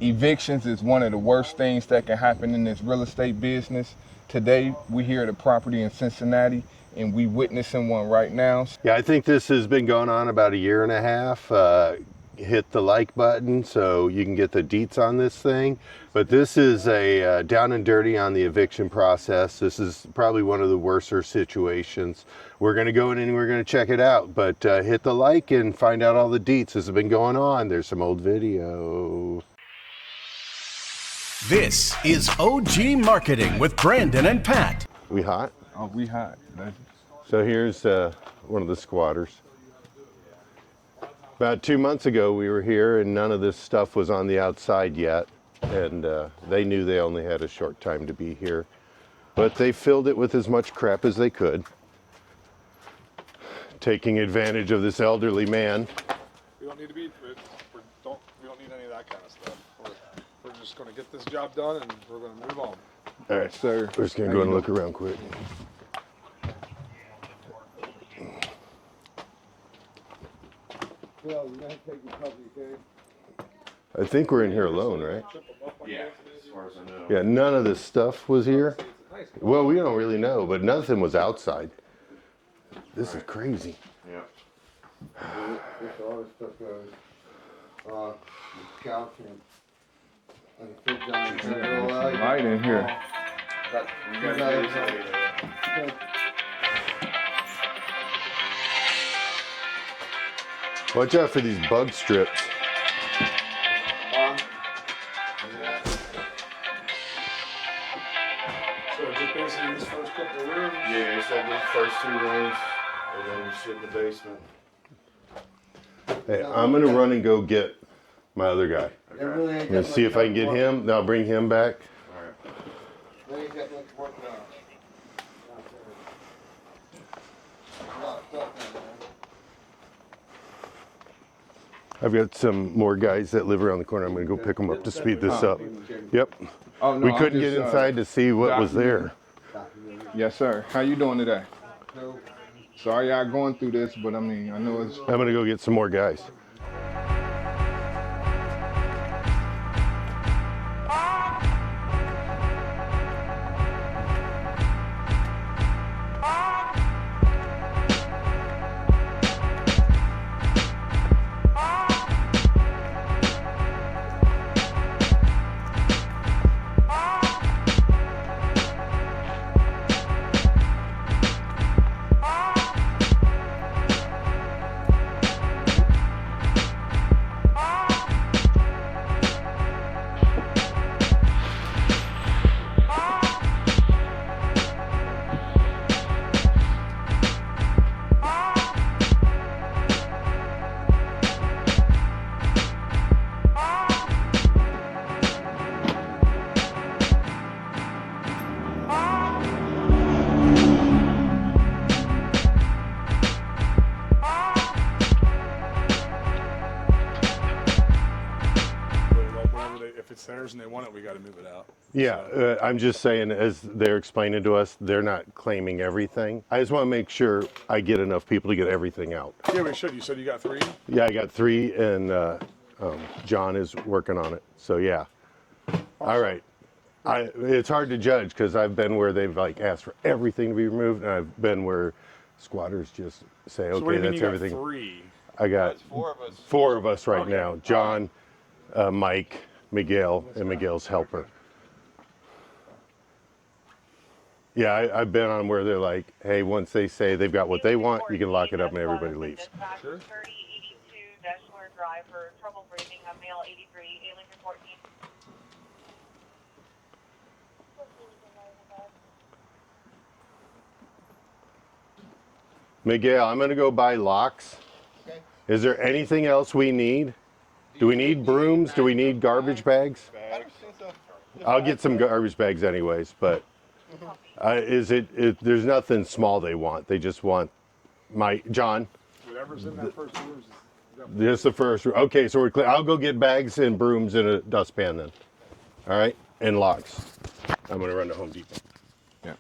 Evictions is one of the worst things that can happen in this real estate business. Today, we here at a property in Cincinnati, and we witnessing one right now. Yeah, I think this has been going on about a year and a half. Hit the like button so you can get the deets on this thing. But this is a down and dirty on the eviction process. This is probably one of the worser situations. We're going to go in and we're going to check it out. But hit the like and find out all the deets. This has been going on. There's some old video. This is OG Marketing with Brandon and Pat. We hot? Oh, we hot. So here's one of the squatters. About 2 months ago we were here and none of this stuff was on the outside yet, and they knew they only had a short time to be here, but they filled it with as much crap as they could, taking advantage of this elderly man. We don't need to be, we don't need any of that kind of stuff. We're just going to get this job done and we're going to move on. All right, sir. We're just going to go and look around quick. I think we're in here alone, right? Yeah, as far as I know. Yeah, none of this stuff was here. Well, we don't really know, but nothing was outside. This is crazy. Yeah. All this stuff goes, couch and sit down. Light in here. Watch out for these bug strips. So just basically these first couple of rooms. Yeah, he said the first 2 rooms, and then shit in the basement. Hey, I'm gonna run and go get my other guy. I'm gonna see if I can get him. Then I'll bring him back. All right. I've got some more guys that live around the corner. I'm gonna go pick them up to speed this up. Yep. Oh, no, We I'm couldn't just, get inside to see what was there. Yes, sir. How you doing today? Sorry y'all going through this, but I mean, I know it's... I'm gonna go get some more guys. If it's theirs and they want it, we got to move it out. Yeah, I'm just saying, as they're explaining to us, they're not claiming everything. I just want to make sure I get enough people to get everything out. Yeah, we should. You said you got 3? Yeah, I got 3, and John is working on it. So yeah. All right. It's hard to judge because I've been where they've like asked for everything to be removed, and I've been where squatters just say, So what do okay, you mean that's you got everything. 3? I got That's 4 of us. 4 of us right Okay. now. John, Mike, Miguel, and Miguel's helper. Yeah, I've been on where they're like, hey, once they say they've got what they want, you can lock it up and everybody leaves. Sure. 3082 Dashmore Drive for trouble breathing, a male 83, alien 14. Miguel, I'm gonna go buy locks. Okay. Is there anything else we need? Do we need brooms? Do we need garbage bags? I don't think so. I'll get some garbage bags anyways, but there's nothing small they want. They just want John, Whatever's in that first room is this is the first room. Okay, so we're clear. I'll go get bags and brooms and a dustpan then. All right, and locks. I'm gonna run to Home Depot. Yeah.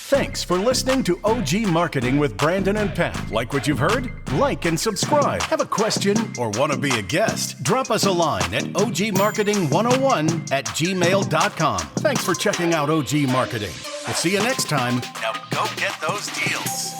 Thanks for listening to OG Marketing with Brandon and Pat. Like what you've heard? Like and subscribe. Have a question or want to be a guest? Drop us a line at ogmarketing101@gmail.com. Thanks for checking out OG Marketing. We'll see you next time. Now go get those deals.